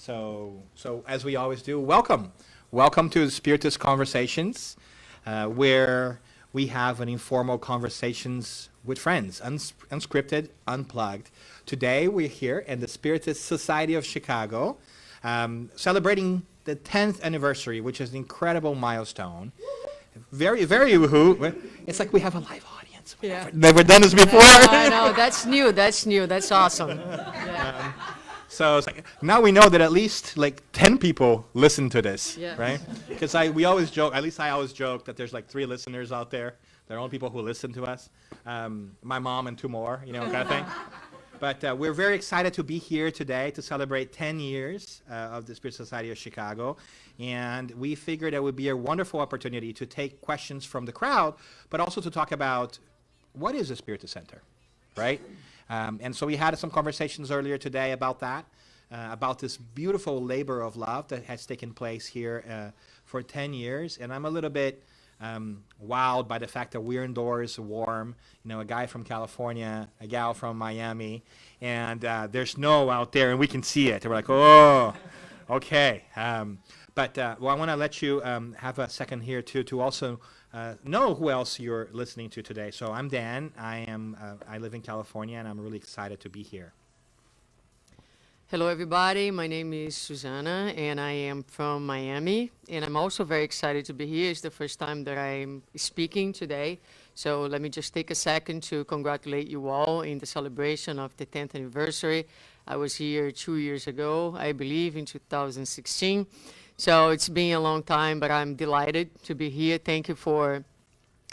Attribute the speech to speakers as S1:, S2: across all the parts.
S1: So as we always do, welcome to Spiritist Conversations, where we have an informal conversations with friends, unscripted, unplugged. Today we're here in the Spiritist Society of Chicago, celebrating the 10th anniversary, which is an incredible milestone. Very, very woohoo. It's like we have a live audience.
S2: Yeah.
S1: Never done this before.
S2: I know, that's new, that's awesome. Yeah.
S1: So it's like, now we know that at least like 10 people listen to this,
S2: Yeah.
S1: right? Because we always joke, at least I always joke that there's like 3 listeners out there. They're only people who listen to us. My mom and 2 more, kind of thing. But we're very excited to be here today to celebrate 10 years of the Spirit Society of Chicago. And we figured it would be a wonderful opportunity to take questions from the crowd, but also to talk about what is a Spiritist Center, right? And so we had some conversations earlier today about that, about this beautiful labor of love that has taken place here for 10 years. And I'm a little bit wowed by the fact that we're indoors, warm, a guy from California, a gal from Miami, and there's snow out there and we can see it. And we're like, oh, okay. But I want to let you have a second here to also know who else you're listening to today. So I'm Dan. I live in California, and I'm really excited to be here.
S2: Hello everybody, my name is Susanna and I am from Miami, and I'm also very excited to be here. It's the first time that I'm speaking today, so let me just take a second to congratulate you all in the celebration of the 10th anniversary. I was here 2 years ago, I believe in 2016, so it's been a long time, but I'm delighted to be here. Thank you for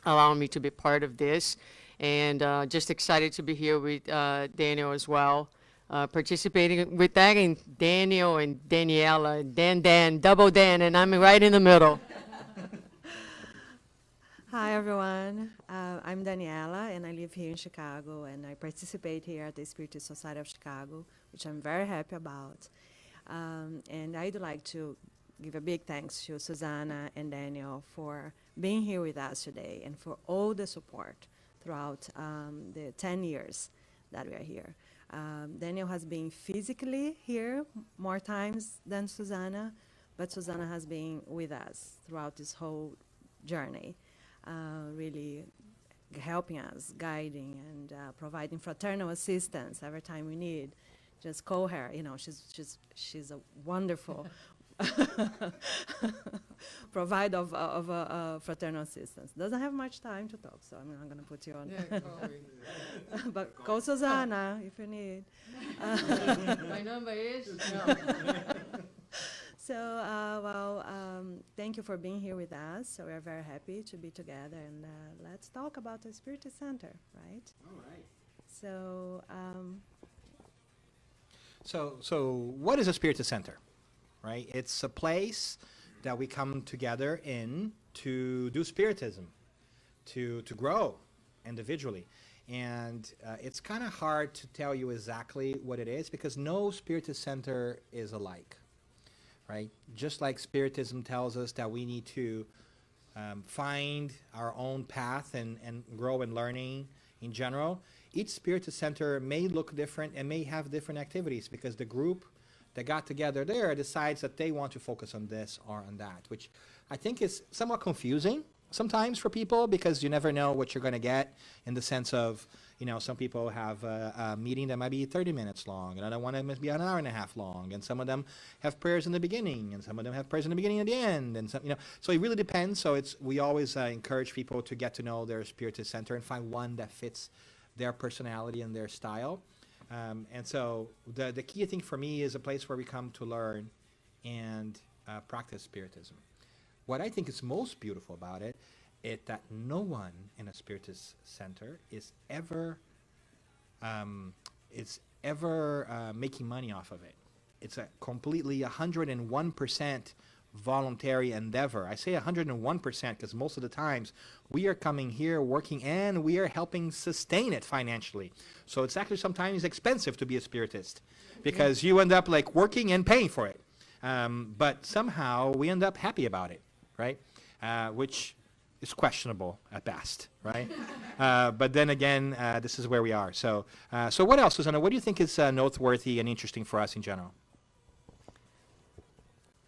S2: allowing me to be part of this, and just excited to be here with Daniel as well. Participating with that, and Daniel and Daniela, Dan, double Dan, and I'm right in the middle.
S3: Hi everyone, I'm Daniela and I live here in Chicago, and I participate here at the Spiritist Society of Chicago, which I'm very happy about. And I'd like to give a big thanks to Susanna and Daniel for being here with us today and for all the support throughout the 10 years that we are here. Daniel has been physically here more times than Susanna, but Susanna has been with us throughout this whole journey, really helping us, guiding, and providing fraternal assistance every time we need. Just call her. She's a wonderful provider of fraternal assistance. Doesn't have much time to talk, so I'm not going to put you on.
S2: Yeah,
S3: But call Susanna if you need.
S2: My number is? No.
S3: So, thank you for being here with us. So we're very happy to be together, and let's talk about the Spiritist Center, right?
S1: All right.
S3: So,
S1: So what is a Spiritist Center? Right? It's a place that we come together in to do spiritism, to grow individually. And it's kind of hard to tell you exactly what it is because no Spiritist center is alike, right? Just like Spiritism tells us that we need to find our own path and grow in learning in general, each Spiritist center may look different and may have different activities because the group that got together there decides that they want to focus on this or on that, which I think is somewhat confusing sometimes for people because you never know what you're going to get in the sense of, some people have a meeting that might be 30 minutes long, and another one that must be an hour and a half long, and some of them have prayers in the beginning, and some of them have prayers in the beginning and the end, and some, so it really depends. So we always encourage people to get to know their Spiritist center and find one that fits their personality and their style. And so the key thing for me is a place where we come to learn and practice Spiritism. What I think is most beautiful about it is that no one in a Spiritist center is ever making money off of it. It's a completely 101% voluntary endeavor. I say 101% because most of the times we are coming here working and we are helping sustain it financially. So it's actually sometimes expensive to be a Spiritist because you end up like working and paying for it. But somehow we end up happy about it, right? Which is questionable at best, right? But then again, this is where we are. So what else, Susanna? What do you think is noteworthy and interesting for us in general?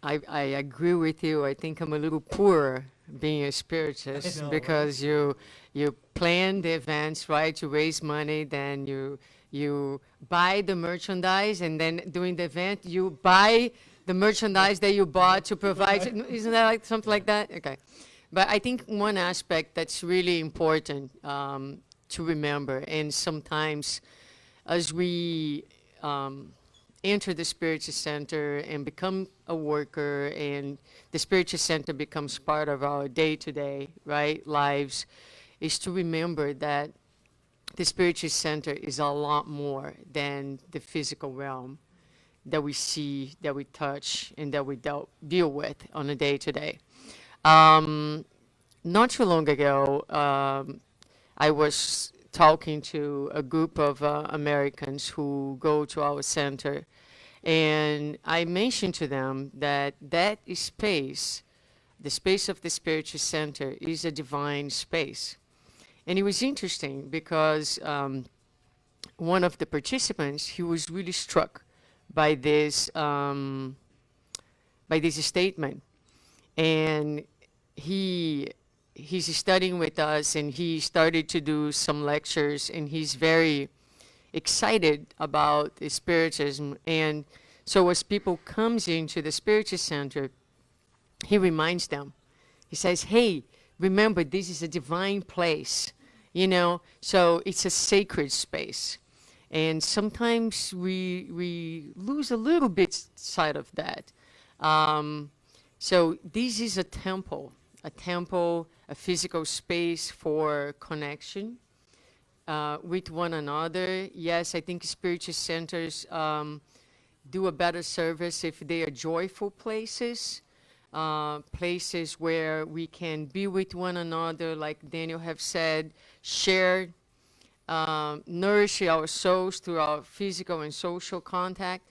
S2: I agree with you. I think I'm a little poor being a spiritist
S1: I know, right?
S2: because you plan the events, right, to raise money, then you buy the merchandise, and then during the event you buy the merchandise that you bought to provide. Isn't that like something like that? Okay. But I think one aspect that's really important to remember, and sometimes as we enter the Spiritist Center and become a worker, and the Spiritist Center becomes part of our day-to-day, right, lives, is to remember that the Spiritist Center is a lot more than the physical realm that we see, that we touch, and that we deal with on a day-to-day. Um, Not too long ago, I was talking to a group of Americans who go to our center, and I mentioned to them that that space, the space of the Spiritual Center, is a divine space. And it was interesting because one of the participants, he was really struck by this statement, and he he's studying with us, and he started to do some lectures, and he's very excited about spiritism. And so as people comes into the Spiritual Center, he reminds them. He says, hey, remember, this is a divine place, so it's a sacred space. And sometimes we lose a little bit sight of that. So this is a temple, a physical space for connection with one another. Yes, I think spiritual centers do a better service if they are joyful places, places where we can be with one another, like Daniel have said, share, nourish our souls through our physical and social contact.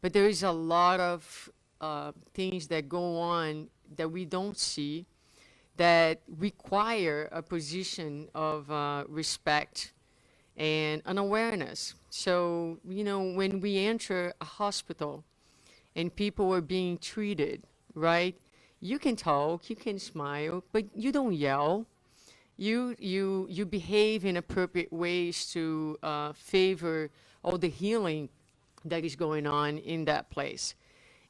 S2: But there is a lot of things that go on that we don't see, that require a position of respect and an awareness. So, when we enter a hospital and people are being treated, right? You can talk, you can smile, but you don't yell. You behave in appropriate ways to favor all the healing that is going on in that place.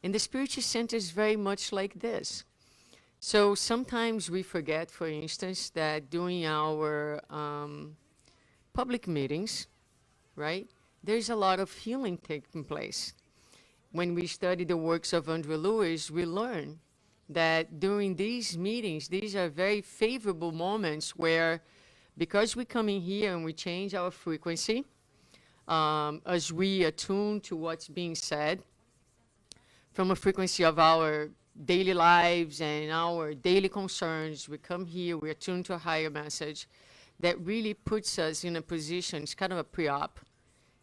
S2: And the spiritual center is very much like this. So sometimes we forget, for instance, that during our public meetings, right, there's a lot of healing taking place. When we study the works of Andrew Lewis, we learn that during these meetings, these are very favorable moments where, because we come in here and we change our frequency, as we attune to what's being said, from a frequency of our daily lives and our daily concerns, we come here, we attune to a higher message that really puts us in a position. It's kind of a pre-op.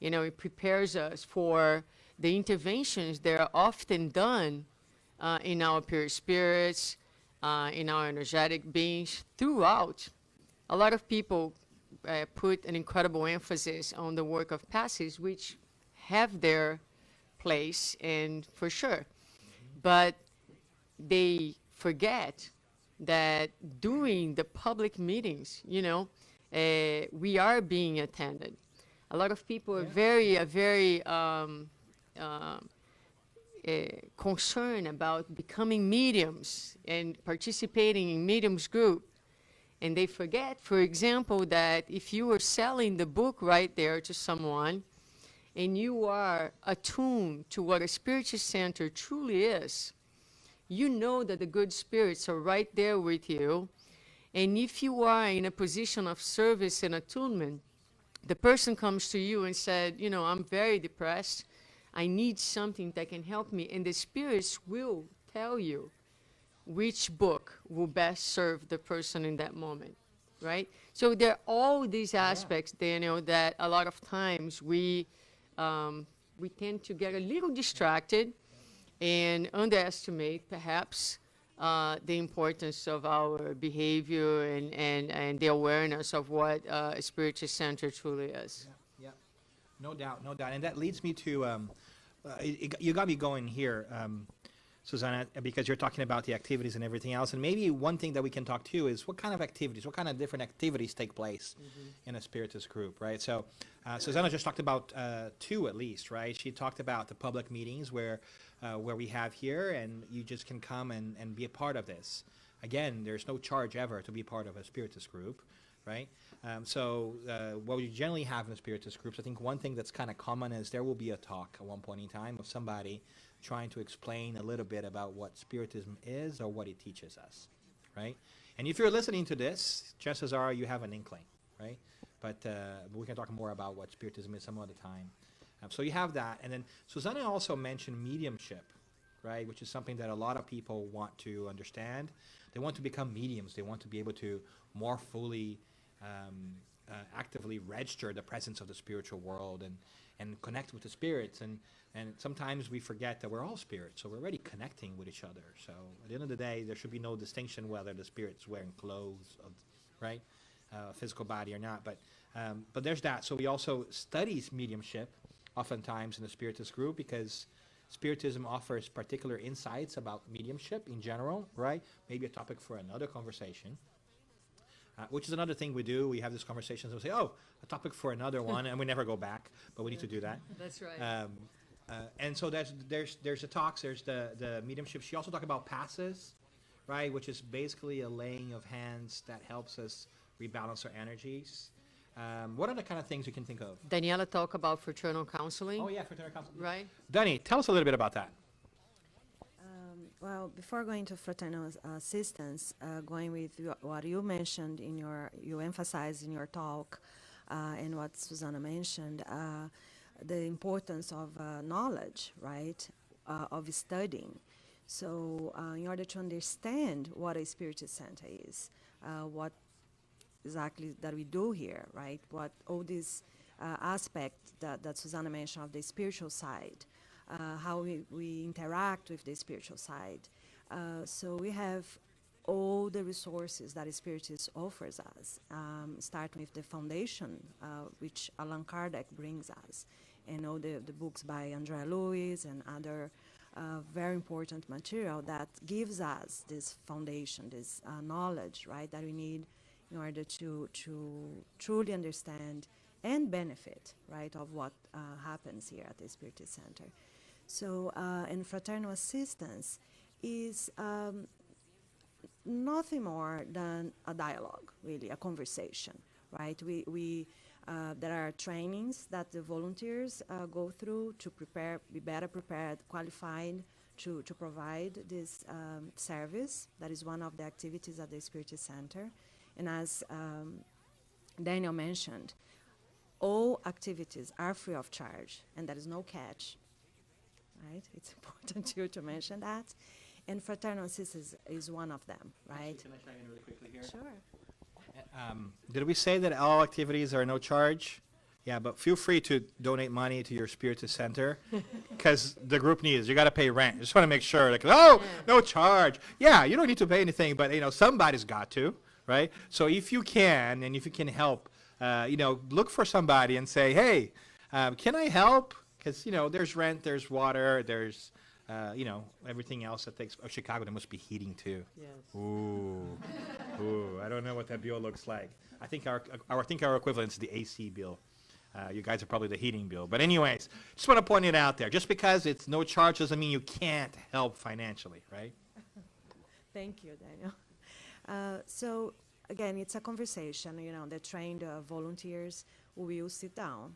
S2: It prepares us for the interventions that are often done in our pure spirits, in our energetic beings throughout. A lot of people put an incredible emphasis on the work of passes, which have their place, and for sure. But they forget that during the public meetings, we are being attended. A lot of people are very concerned about becoming mediums and participating in mediums group. And they forget, for example, that if you are selling the book right there to someone, and you are attuned to what a spiritual center truly is, you know that the good spirits are right there with you. And if you are in a position of service and attunement, the person comes to you and said, I'm very depressed. I need something that can help me. And the spirits will tell you which book will best serve the person in that moment, right? So there are all these aspects, Daniel, that a lot of times we tend to get a little distracted and underestimate, perhaps, the importance of our behavior and the awareness of what a spiritual center truly is.
S1: Yeah, no doubt. And that leads me to, you got me going here. Susanna, because you're talking about the activities and everything else. And maybe one thing that we can talk to is what kind of activities, what kind of different activities take place in a Spiritist group, right? So Susanna just talked about two at least, right? She talked about the public meetings where we have here, and you just can come and be a part of this. Again, there's no charge ever to be part of a Spiritist group, right? What we generally have in the Spiritist groups, I think one thing that's kind of common is there will be a talk at one point in time of somebody trying to explain a little bit about what Spiritism is or what it teaches us, right? And if you're listening to this, chances are you have an inkling, right? But we can talk more about what Spiritism is some other time. So you have that. And then Susanna also mentioned mediumship, right? Which is something that a lot of people want to understand. They want to become mediums. They want to be able to more fully actively register the presence of the spiritual world and connect with the spirits. And sometimes we forget that we're all spirits, so we're already connecting with each other. So at the end of the day, there should be no distinction whether the spirit's wearing clothes, right, physical body or not. But there's that. So we also study mediumship oftentimes in the Spiritist group because Spiritism offers particular insights about mediumship in general, right? Maybe a topic for another conversation. Which is another thing we do. We have these conversations and we say, oh, a topic for another one, and we never go back, but we need to do that.
S2: That's right.
S1: And so there's the talks, there's the mediumship. She also talked about passes, right, which is basically a laying of hands that helps us rebalance our energies. What are the kind of things you can think of?
S2: Daniela talked about fraternal counseling.
S1: Oh, yeah, fraternal counseling.
S2: Right?
S1: Danny, tell us a little bit about that.
S3: Well, before going to fraternal assistance, going with what you mentioned you emphasized in your talk, and what Susanna mentioned, the importance of knowledge, right, of studying. So in order to understand what a Spiritist Center is, what exactly that we do here, right, what all these aspects that Susanna mentioned of the spiritual side, how we interact with the spiritual side. So we have all the resources that Spiritist offers us, starting with the foundation, which Allan Kardec brings us, and all the books by Andrea Lewis and other very important material that gives us this foundation, this knowledge, right, that we need in order to truly understand and benefit, right, of what happens here at the Spiritist Center. So, and fraternal assistance is nothing more than a dialogue, really, a conversation, right? There are trainings that the volunteers go through to be better prepared, qualified to provide this service. That is one of the activities at the Spiritist Center. And as Daniel mentioned, all activities are free of charge, and there is no catch. Right? It's important to mention that. And fraternal assistance is one of them, right?
S1: Actually, can I chime in really quickly here?
S3: Sure.
S1: Did we say that all activities are no charge? Yeah, but feel free to donate money to your Spiritist Center because the group needs. You got to pay rent. Just want to make sure. Like, no charge. Yeah, you don't need to pay anything, but somebody's got to, right? So if you can, and if you can help, look for somebody and say, hey, can I help? Because, there's rent, there's water, there's, everything else that takes. Oh, Chicago, there must be heating too.
S2: Yes.
S1: Ooh, I don't know what that bill looks like. I think our equivalent is the AC bill. You guys are probably the heating bill. But anyways, just want to point it out there. Just because it's no charge doesn't mean you can't help financially, right?
S3: Thank you, Daniel. So again, it's a conversation. The trained volunteers will sit down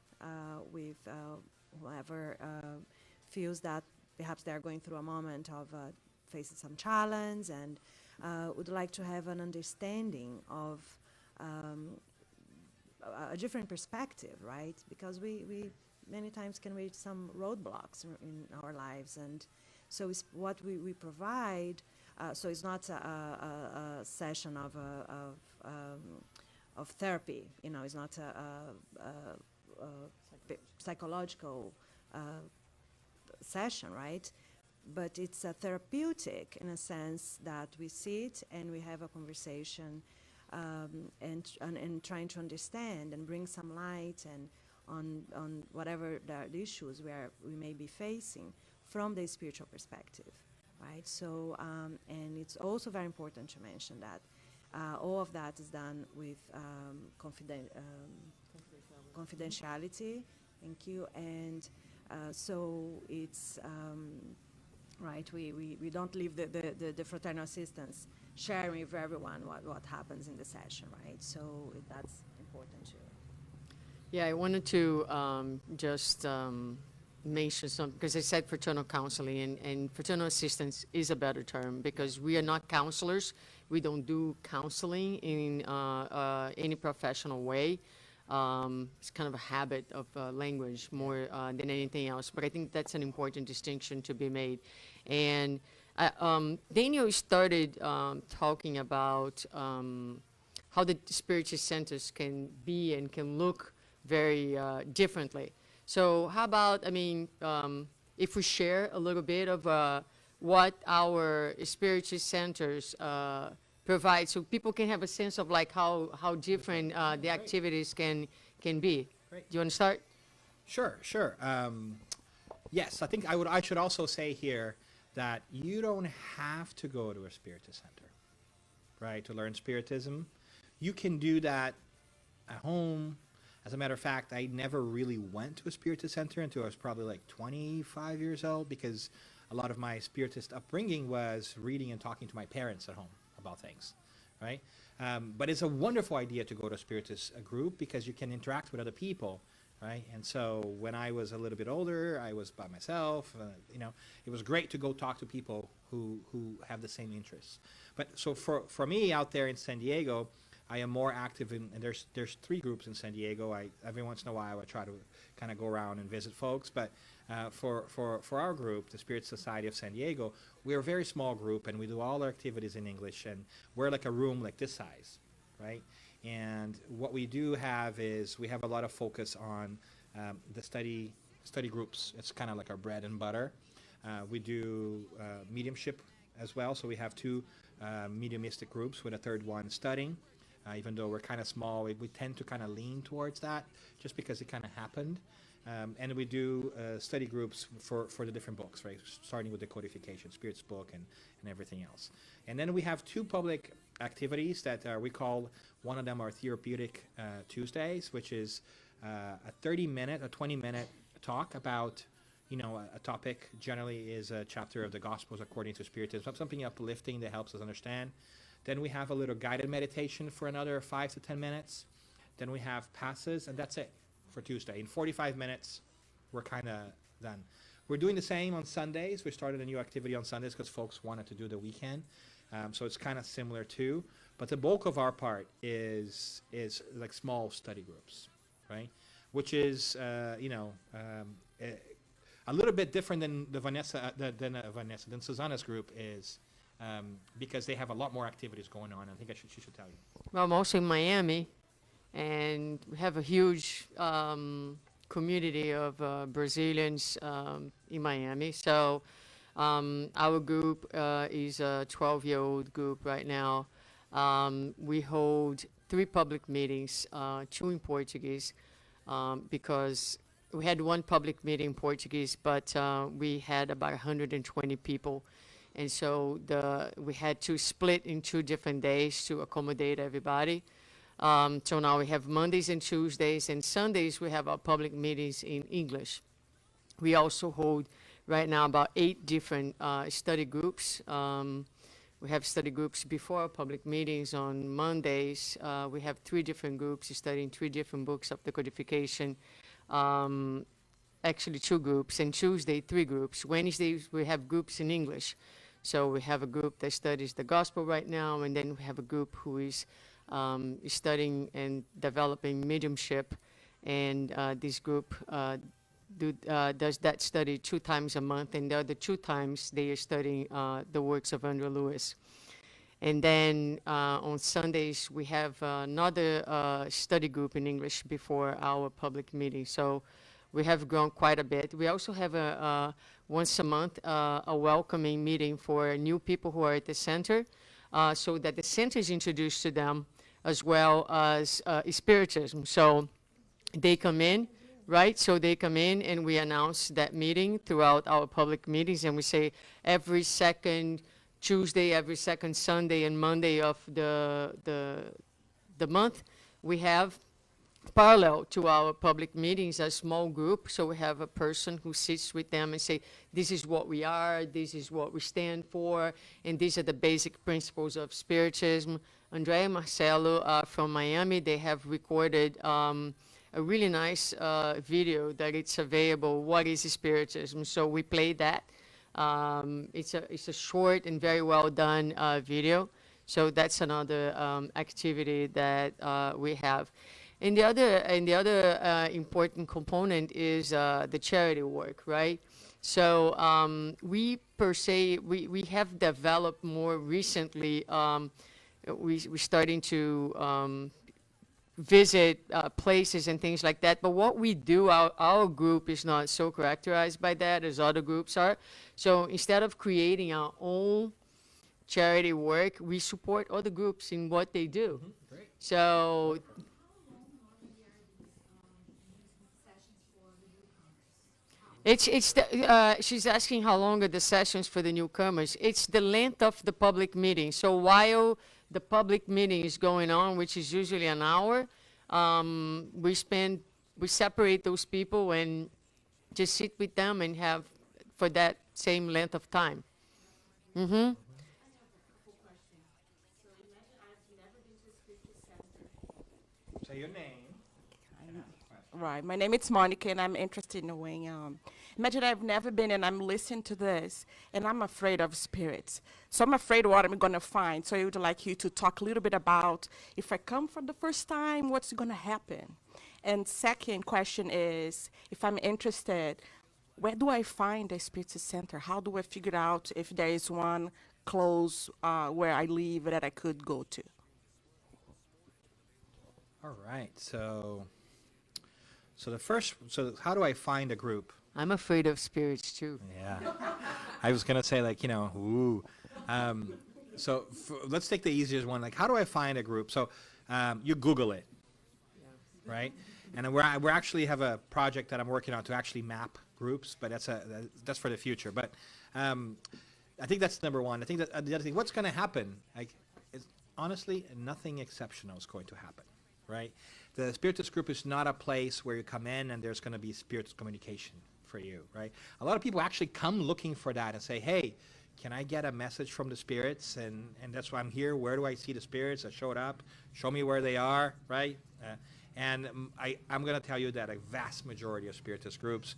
S3: with whoever feels that perhaps they're going through a moment of facing some challenge and would like to have an understanding of a different perspective, right? Because we many times can reach some roadblocks in our lives, and so it's what we provide. So it's not a session of therapy. It's not a psychological session, right? But it's a therapeutic in a sense that we sit and we have a conversation and trying to understand and bring some light and on whatever the issues we may be facing from the spiritual perspective. right? So, and it's also very important to mention that all of that is done with confidentiality. Thank you. And so it's right. We don't leave the fraternal assistants sharing with everyone what happens in the session, right? So that's important too.
S2: Yeah, I wanted to just mention something, because I said fraternal counseling, and fraternal assistance is a better term, because we are not counselors. We don't do counseling in any professional way. It's kind of a habit of language more than anything else, but I think that's an important distinction to be made. And Daniel started talking about how the Spiritist centers can be and can look very differently. So how about, I mean, if we share a little bit of what our Spiritist centers provide, so people can have a sense of like how different the activities can be.
S1: Great.
S2: Do you want to start?
S1: Sure, sure. Yes, I think I should also say here that you don't have to go to a Spiritist center, right, to learn Spiritism. You can do that at home. As a matter of fact, I never really went to a Spiritist center until I was probably like 25 years old, because a lot of my Spiritist upbringing was reading and talking to my parents at home about things, right? But it's a wonderful idea to go to a Spiritist group, because you can interact with other people, right? And so when I was a little bit older, I was by myself. You know, it was great to go talk to people who have the same interests. But so for me out there in San Diego, I am more active in, and there's 3 groups in San Diego. Every once in a while I try to kind of go around and visit folks. But for our group, the Spirit Society of San Diego, we're a very small group, and we do all our activities in English, and we're like a room like this size, right? And what we do have is we have a lot of focus on the study groups. It's kind of like our bread and butter. We do mediumship as well, so we have 2 mediumistic groups with a 3rd one studying. Even though we're kind of small, we tend to kind of lean towards that just because it kind of happened. And we do study groups for the different books, right? Starting with the codification, Spirit's book, and everything else. And then we have 2 public activities that we call, one of them are Therapeutic Tuesdays, which is a 30-minute, a 20-minute talk about, you know, a topic. Generally is a chapter of the Gospels according to Spiritism, something uplifting that helps us understand. Then we have a little guided meditation for another 5 to 10 minutes. Then we have passes, and that's it for Tuesday. In 45 minutes, we're kind of done. We're doing the same on Sundays. We started a new activity on Sundays because folks wanted to do the weekend. So it's kind of similar too. But the bulk of our part is like small study groups, right? Which is, you know, a little bit different than than Susanna's group is. Because they have a lot more activities going on. I think she should tell you.
S2: Well, I'm also in Miami, and we have a huge community of Brazilians in Miami. So our group is a 12-year-old group right now. We hold 3 public meetings, 2 in Portuguese, because we had 1 public meeting in Portuguese, but we had about 120 people. And so we had to split in 2 different days to accommodate everybody. So now we have Mondays and Tuesdays, and Sundays we have our public meetings in English. We also hold right now about 8 different study groups. We have study groups before our public meetings on Mondays. We have 3 different groups studying 3 different books of the codification. Actually 2 groups, and Tuesday 3 groups. Wednesdays we have groups in English. So we have a group that studies the gospel right now, and then we have a group who is studying and developing mediumship. And this group does that study 2 times a month, and the other 2 times they are studying the works of Andrew Lewis. And then on Sundays we have another study group in English before our public meeting. So we have grown quite a bit. We also have once a month a welcoming meeting for new people who are at the center, so that the center is introduced to them, as well as Spiritism. So they come in, right? So they come in and we announce that meeting throughout our public meetings, and we say every second Tuesday, every second Sunday and Monday of the month, we have parallel to our public meetings a small group. So we have a person who sits with them and say, this is what we are, this is what we stand for, and these are the basic principles of Spiritism. Andrea and Marcelo from Miami, they have recorded a really nice video that it's available, What is Spiritism? So we play that. It's a short and very well done video. So that's another activity that we have. And the other important component is the charity work, right? So we have developed more recently. We're starting to visit places and things like that. But what we do, our group is not so characterized by that as other groups are. So instead of creating our own charity work, we support other groups in what they do.
S1: Great.
S2: So she's asking how long are the sessions for the newcomers. It's the length of the public meeting. So while the public meeting is going on, which is usually an hour, we separate those people and just sit with them and have for that same length of time. Mm-hmm.
S1: Say your name.
S4: Right. My name is Monica, and I'm interested in knowing. Imagine I've never been, and I'm listening to this, and I'm afraid of spirits. So I'm afraid what I'm going to find. So I would like you to talk a little bit about if I come for the first time, what's going to happen? And second question is, if I'm interested, where do I find a Spiritist center? How do I figure out if there is one close where I live that I could go to?
S1: All right. So how do I find a group?
S2: I'm afraid of spirits too.
S1: Yeah. I was going to say, like, ooh. Let's take the easiest one. Like, how do I find a group? So you Google it, right? And we actually have a project that I'm working on to actually map groups, but that's for the future. But I think that's number one. I think that the other thing, what's going to happen? Like, honestly, nothing exceptional is going to happen, right? The Spiritist group is not a place where you come in and there's going to be Spiritist communication for you, right? A lot of people actually come looking for that and say, hey, can I get a message from the spirits? And that's why I'm here. Where do I see the spirits that showed up? Show me where they are, right? I'm going to tell you that a vast majority of Spiritist groups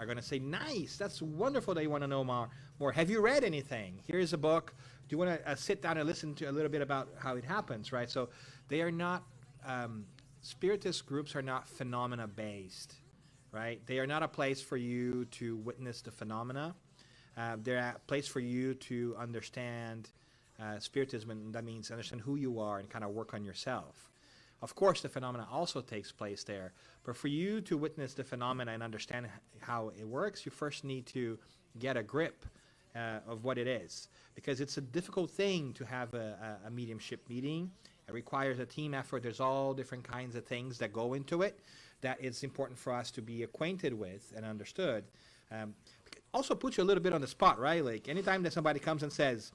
S1: are going to say, nice, that's wonderful that you want to know more. Have you read anything? Here's a book. Do you want to sit down and listen to a little bit about how it happens, right? So they are not, Spiritist groups are not phenomena-based, right? They are not a place for you to witness the phenomena. They're a place for you to understand Spiritism, and that means understand who you are and kind of work on yourself. Of course, the phenomena also takes place there, but for you to witness the phenomena and understand how it works, you first need to get a grip of what it is, because it's a difficult thing to have a mediumship meeting. It requires a team effort. There's all different kinds of things that go into it that it's important for us to be acquainted with and understood. Also puts you a little bit on the spot, right? Like anytime that somebody comes and says,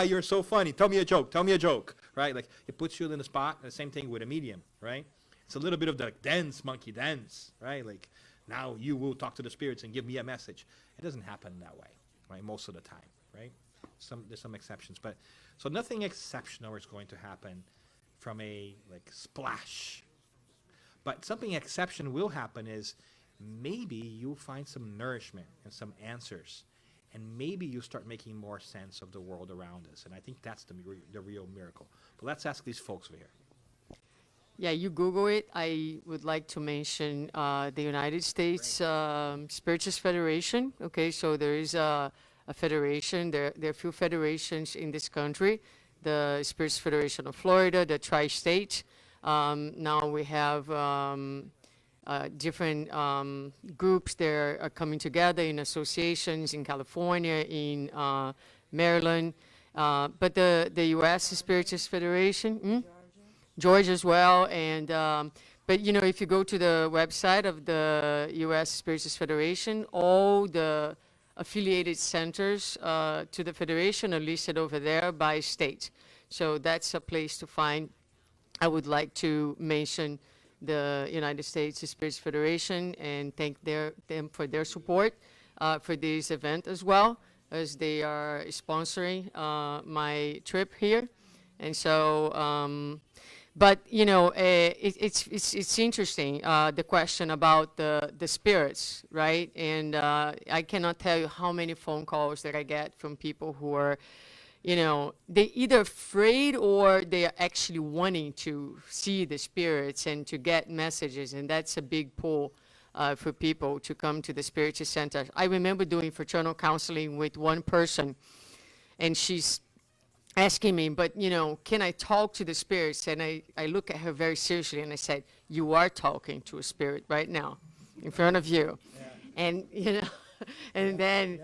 S1: you're so funny, tell me a joke, right? Like it puts you in the spot. The same thing with a medium, right? It's a little bit of the monkey dance, right? Like now you will talk to the spirits and give me a message. It doesn't happen that way, right? Most of the time, right? There's some exceptions, but so nothing exceptional is going to happen from a like splash. But something exceptional will happen is maybe you'll find some nourishment and some answers, and maybe you start making more sense of the world around us. And I think that's the real miracle. But let's ask these folks over here.
S2: Yeah, you Google it. I would like to mention the United States Spiritist Federation. Okay, so there is a federation. There are a few federations in this country. The Spiritist Federation of Florida, the Tri-State. Now we have different groups that are coming together in associations in California, in Maryland. But the U.S. Spiritist Federation, Georgia as well, and But you know, if you go to the website of the U.S. Spiritist Federation, all the affiliated centers to the federation are listed over there by state. So that's a place to find. I would like to mention the United States Spiritist Federation and thank them for their support for this event as well, as they are sponsoring my trip here. And so, but you know, it's interesting, the question about the spirits, right? And I cannot tell you how many phone calls that I get from people who are, you know, they either afraid or they are actually wanting to see the spirits and to get messages, and that's a big pull for people to come to the Spiritist Center. I remember doing fraternal counseling with one person, and she's asking me, but you know, can I talk to the spirits? And I look at her very seriously and I said, you are talking to a spirit right now in front of you. Yeah. And you know, and then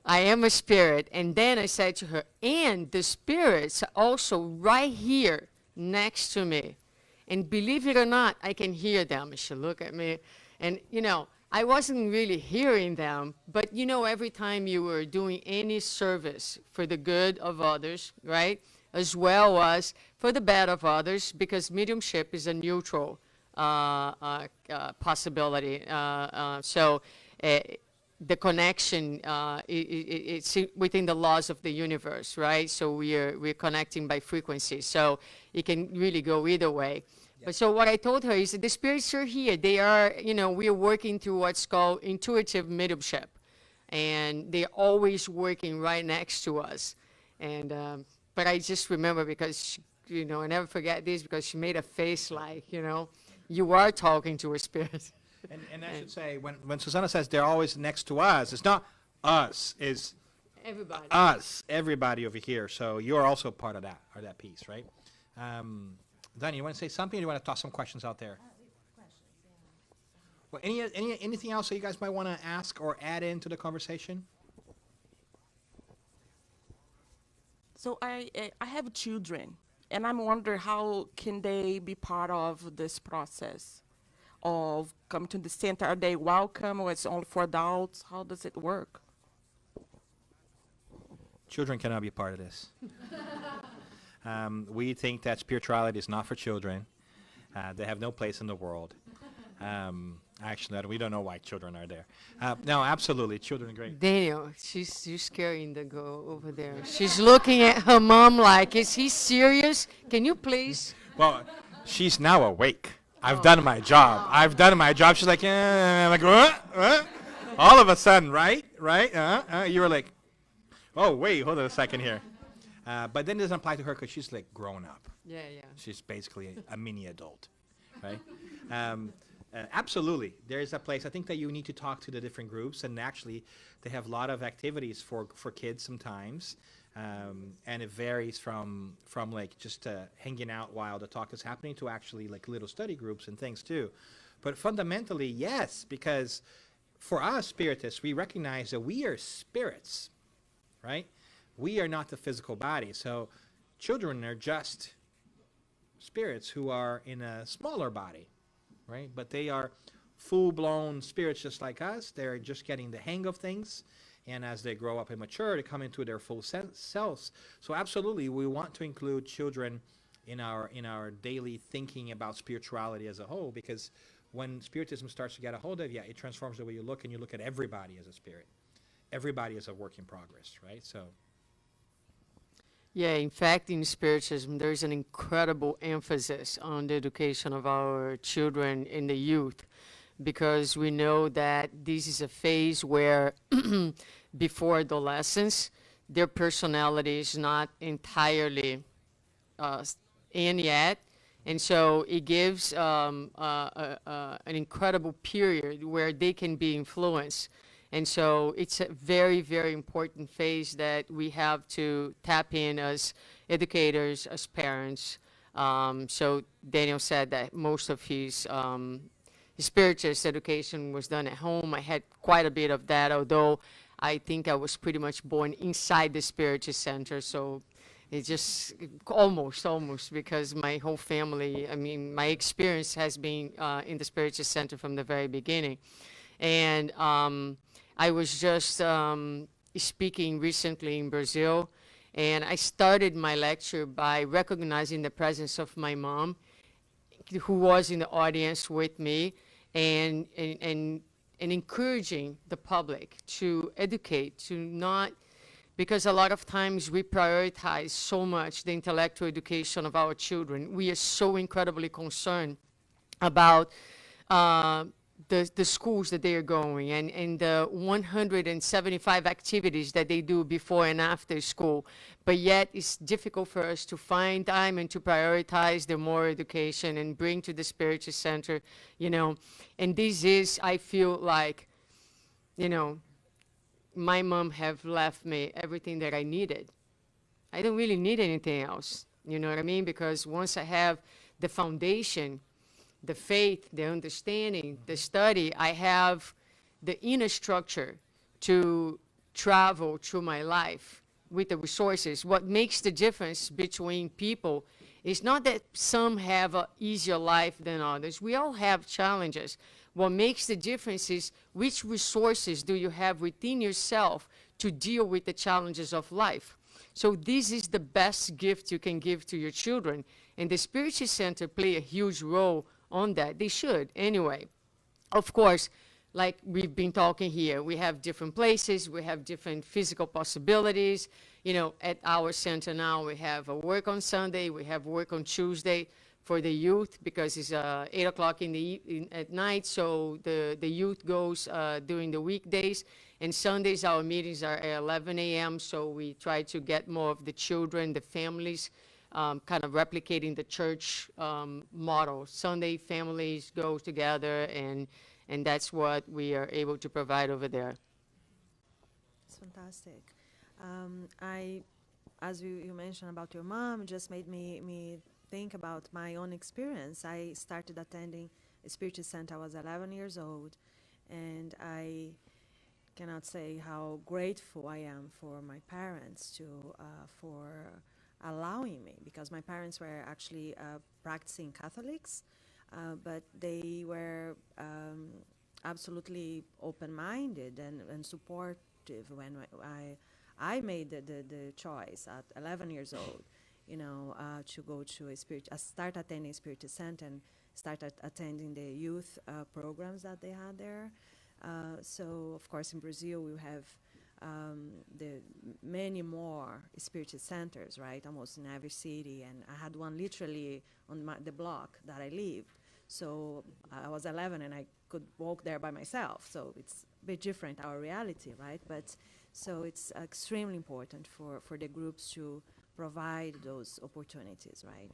S2: I am a spirit. And then I said to her, and the spirits are also right here next to me. And believe it or not, I can hear them. And she looked at me, and you know, I wasn't really hearing them, but you know, every time you were doing any service for the good of others, right, as well as for the bad of others, because mediumship is a neutral possibility. So the connection, it's within the laws of the universe, right? So we're connecting by frequency. So it can really go either way. But so what I told her is that the spirits are here. They are, you know, we are working through what's called intuitive mediumship. And they're always working right next to us. And, but I just remember because, she, you know, I never forget this because she made a face like, you know, you are talking to a spirit.
S1: And I should say, when Susanna says they're always next to us, it's not us, it's
S2: Everybody.
S1: Us, everybody over here. So you're also part of that, or that piece, right? Danny, you want to say something, or you want to toss some questions out there? Well, anything else that you guys might want to ask or add into the conversation?
S4: So I have children, and I'm wondering how can they be part of this process of coming to the center? Are they welcome, or it's only for adults? How does it work?
S1: Children cannot be part of this. We think that spirituality is not for children. They have no place in the world. Actually, we don't know why children are there. No, absolutely, children are great.
S2: Daniel, you're scaring the girl over there. She's looking at her mom like, is he serious? Can you please?
S1: Well, she's now awake. I've done my job. I've done my job. She's like, like, all of a sudden, right? You were like, oh, wait, hold on a second here. But then it doesn't apply to her because she's like grown up.
S2: Yeah.
S1: She's basically a mini adult, right? Absolutely, there is a place. I think that you need to talk to the different groups, and actually, they have a lot of activities for kids sometimes, and it varies from like just hanging out while the talk is happening to actually like little study groups and things too. But fundamentally, yes, because for us spiritists, we recognize that we are spirits, right? We are not the physical body. So children are just spirits who are in a smaller body, right? But they are full-blown spirits just like us. They're just getting the hang of things. And as they grow up and mature, they come into their full selves. So absolutely, we want to include children in our daily thinking about spirituality as a whole, because when Spiritism starts to get a hold of you, it transforms the way you look, and you look at everybody as a spirit. Everybody is a work in progress, right? So.
S2: Yeah, in fact, in Spiritism, there is an incredible emphasis on the education of our children and the youth, because we know that this is a phase where, before adolescence, their personality is not entirely in yet, and so it gives an incredible period where they can be influenced. And so it's a very, very important phase that we have to tap in as educators, as parents. So Daniel said that most of his Spiritist education was done at home. I had quite a bit of that, although I think I was pretty much born inside the Spiritist Center. So It's just almost, because my whole family, I mean, my experience has been in the Spiritist Center from the very beginning. And I was just speaking recently in Brazil, and I started my lecture by recognizing the presence of my mom, who was in the audience with me, and encouraging the public to educate, to not, because a lot of times we prioritize so much the intellectual education of our children. We are so incredibly concerned about the schools that they are going, and the 175 activities that they do before and after school. But yet it's difficult for us to find time and to prioritize the moral education and bring to the Spiritist Center, you know. And this is, I feel like, you know, my mom have left me everything that I needed. I don't really need anything else, you know what I mean? Because once I have the foundation, the faith, the understanding, the study, I have the inner structure to travel through my life with the resources. What makes the difference between people is not that some have an easier life than others. We all have challenges. What makes the difference is which resources do you have within yourself to deal with the challenges of life. So this is the best gift you can give to your children. And the Spiritist Center play a huge role on that. They should, anyway. Of course, like we've been talking here, we have different places, we have different physical possibilities. You know, at our center now, we have a work on Sunday, we have work on Tuesday for the youth, because it's 8 o'clock at night, so the youth goes during the weekdays. And Sundays, our meetings are at 11 a.m., so we try to get more of the children, the families, kind of replicating the church model. Sunday families go together, and that's what we are able to provide over there.
S3: It's fantastic. As you mentioned about your mom, just made me think about my own experience. I started attending a Spiritist Center. I was 11 years old, and I cannot say how grateful I am for my parents for allowing me, because my parents were actually practicing Catholics, but they were absolutely open-minded and supportive when I made the choice at 11 years old, you know, to go to start attending a Spiritist Center and start attending the youth programs that they had there. So, of course, in Brazil, we have the many more Spiritist centers, right, almost in every city. And I had one literally on the block that I lived. So I was 11 and I could walk there by myself. So it's a bit different, our reality, right? But so it's extremely important for the groups to provide those opportunities, right?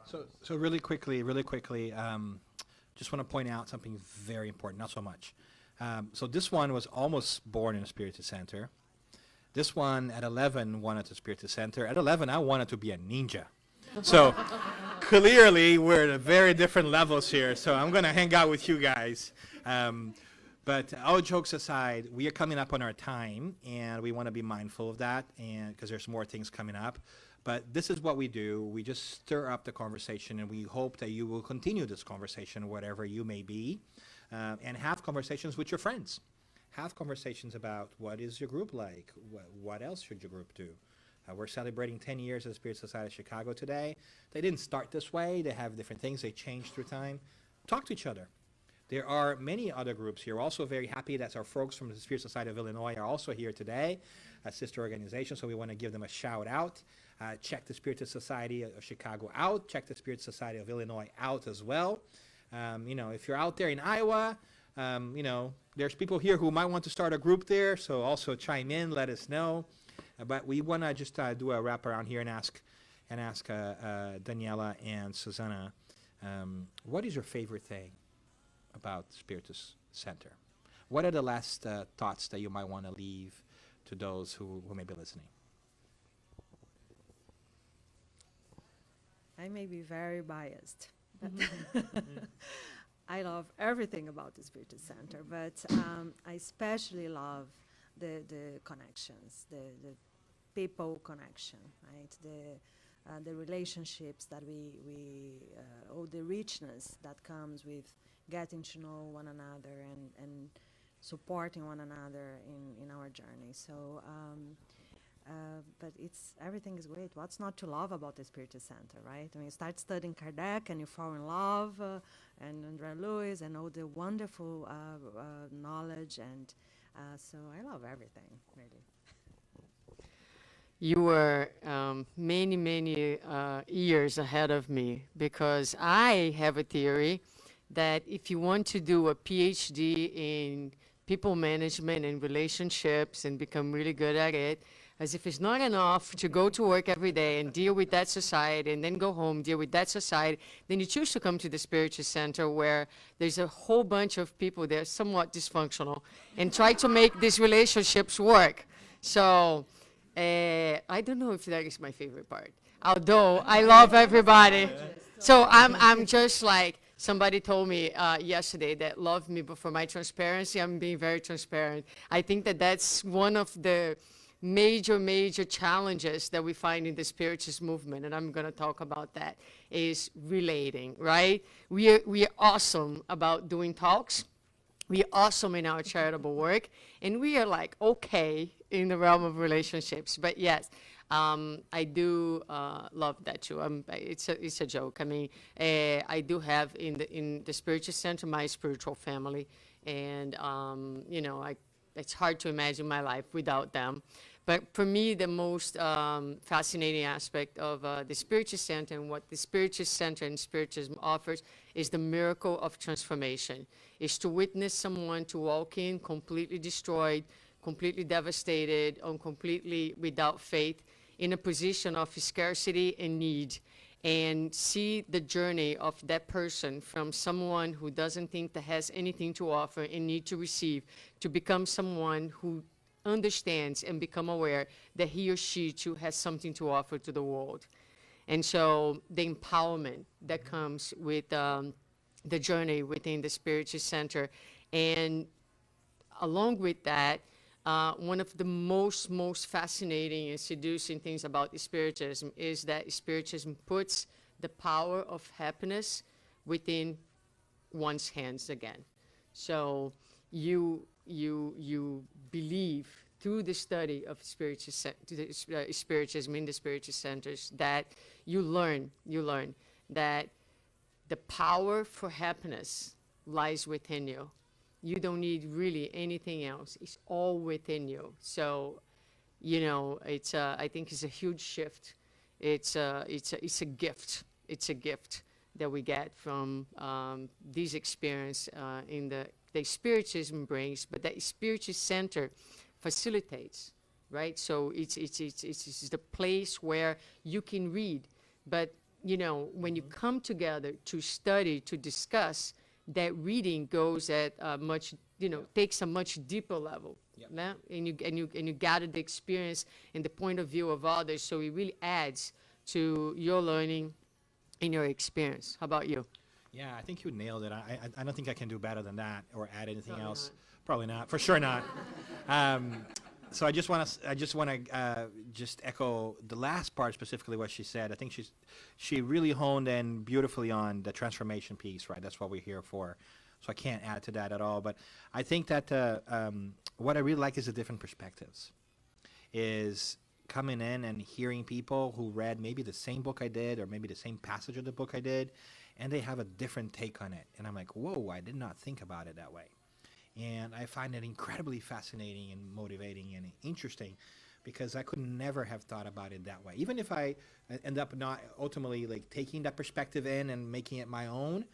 S1: So really quickly, just want to point out something very important, not so much. So this one was almost born in a Spiritist Center. This one at 11 wanted a Spiritist Center. At 11, I wanted to be a ninja. So clearly, we're at very different levels here. So I'm going to hang out with you guys. But all jokes aside, we are coming up on our time, and we want to be mindful of that, and because there's more things coming up. But this is what we do. We just stir up the conversation, and we hope that you will continue this conversation wherever you may be, and have conversations with your friends. Have conversations about what is your group like? What else should your group do? We're celebrating 10 years of the Spirit Society of Chicago today. They didn't start this way. They have different things. They change through time. Talk to each other. There are many other groups here. We're also very happy that our folks from the Spirit Society of Illinois are also here today, a sister organization, so we want to give them a shout out. Check the Spirit Society of Chicago out. Check the Spirit Society of Illinois out as well. You know, if you're out there in Iowa, you know, there's people here who might want to start a group there, so also chime in, let us know. But we want to just do a wrap around here and ask Daniela and Susanna, what is your favorite thing about Spiritist Center? What are the last thoughts that you might want to leave to those who may be listening?
S3: I may be very biased, but I love everything about the Spiritist Center, but I especially love the connections, the people connection, right? The relationships that all the richness that comes with getting to know one another and supporting one another in our journey. So, but everything is great. What's not to love about the Spiritist Center, right? When you start studying Kardec and you fall in love, and Andrea Lewis and all the wonderful knowledge, and so I love everything, really.
S2: You were many, many years ahead of me, because I have a theory that if you want to do a PhD in people management and relationships and become really good at it, as if it's not enough to go to work every day and deal with that society and then go home, deal with that society, then you choose to come to the Spiritist Center, where there's a whole bunch of people that are somewhat dysfunctional, and try to make these relationships work. So I don't know if that is my favorite part, although I love everybody. So I'm just like, somebody told me yesterday that loved me, but for my transparency, I'm being very transparent. I think that that's one of the major challenges that we find in the Spiritist movement, and I'm going to talk about that, is relating, right? We are awesome about doing talks. We are awesome in our charitable work, and we are like okay in the realm of relationships. But yes, I do love that too. It's a joke. I mean, I do have in the Spiritist Center my spiritual family, and you know, it's hard to imagine my life without them. But for me, the most fascinating aspect of the Spiritist Center and what the Spiritist Center and Spiritism offers is the miracle of transformation. Is to witness someone to walk in completely destroyed, completely devastated, and completely without faith, in a position of scarcity and need, and see the journey of that person from someone who doesn't think that has anything to offer and need to receive, to become someone who understands and become aware that he or she too has something to offer to the world. And so the empowerment that comes with the journey within the Spiritist Center, and along with that, one of the most fascinating and seducing things about Spiritism is that Spiritism puts the power of happiness within one's hands again. So you believe through the study of Spiritism in the Spiritist Centers that you learn that the power for happiness lies within you. You don't need really anything else. It's all within you. So, you know, I think it's a huge shift. It's a gift. It's a gift that we get from this experience in the Spiritism brings, but that Spiritist Center facilitates, right? So it's the place where you can read, but you know, when you come together to study, to discuss, that reading goes at a much, you know, takes a much deeper level.
S1: Yep.
S2: Yeah? And you gather the experience and the point of view of others, so it really adds to your learning and your experience. How about you?
S1: Yeah, I think you nailed it. I don't think I can do better than that or add anything
S2: Probably
S1: else.
S2: not.
S1: Probably not. For sure not. So I just want to just echo the last part, specifically what she said. I think she really honed in beautifully on the transformation piece, right? That's what we're here for. So I can't add to that at all. But I think that what I really like is the different perspectives. Is coming in and hearing people who read maybe the same book I did, or maybe the same passage of the book I did, and they have a different take on it. And I'm like, whoa, I did not think about it that way. And I find it incredibly fascinating and motivating and interesting, because I could never have thought about it that way. Even if I end up not ultimately like taking that perspective in and making it my own,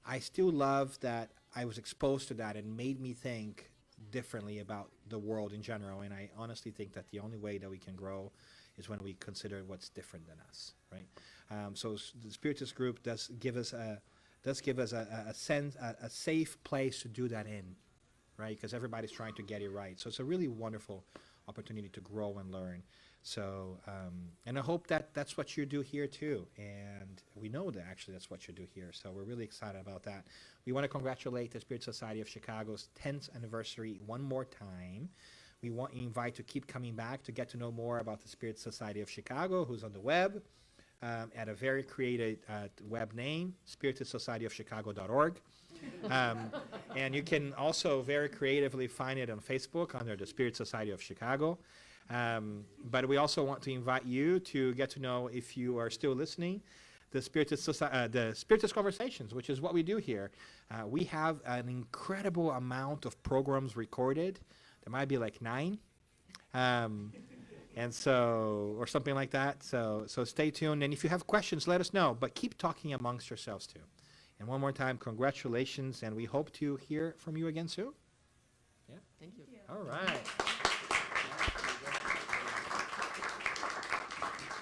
S1: I still love that I was exposed to that and made me think differently about the world in general. And I honestly think that the only way that we can grow is when we consider what's different than us, right? So the Spiritist group does give us a sense, a safe place to do that in, right? Because everybody's trying to get it right. So it's a really wonderful opportunity to grow and learn. So, and I hope that that's what you do here too. And we know that actually that's what you do here. So we're really excited about that. We want to congratulate the Spirit Society of Chicago's 10th anniversary one more time. We want you invite to keep coming back to get to know more about the Spirit Society of Chicago, who's on the web at a very creative web name, spiritistsocietyofchicago.org. And you can also very creatively find it on Facebook under the Spirit Society of Chicago. But we also want to invite you to get to know, if you are still listening, the Spiritist Conversations, which is what we do here. We have an incredible amount of programs recorded. There might be like 9. And so, or something like that. So stay tuned. And if you have questions, let us know. But keep talking amongst yourselves too. And one more time, congratulations. And we hope to hear from you again soon.
S2: Thank you.
S1: All right.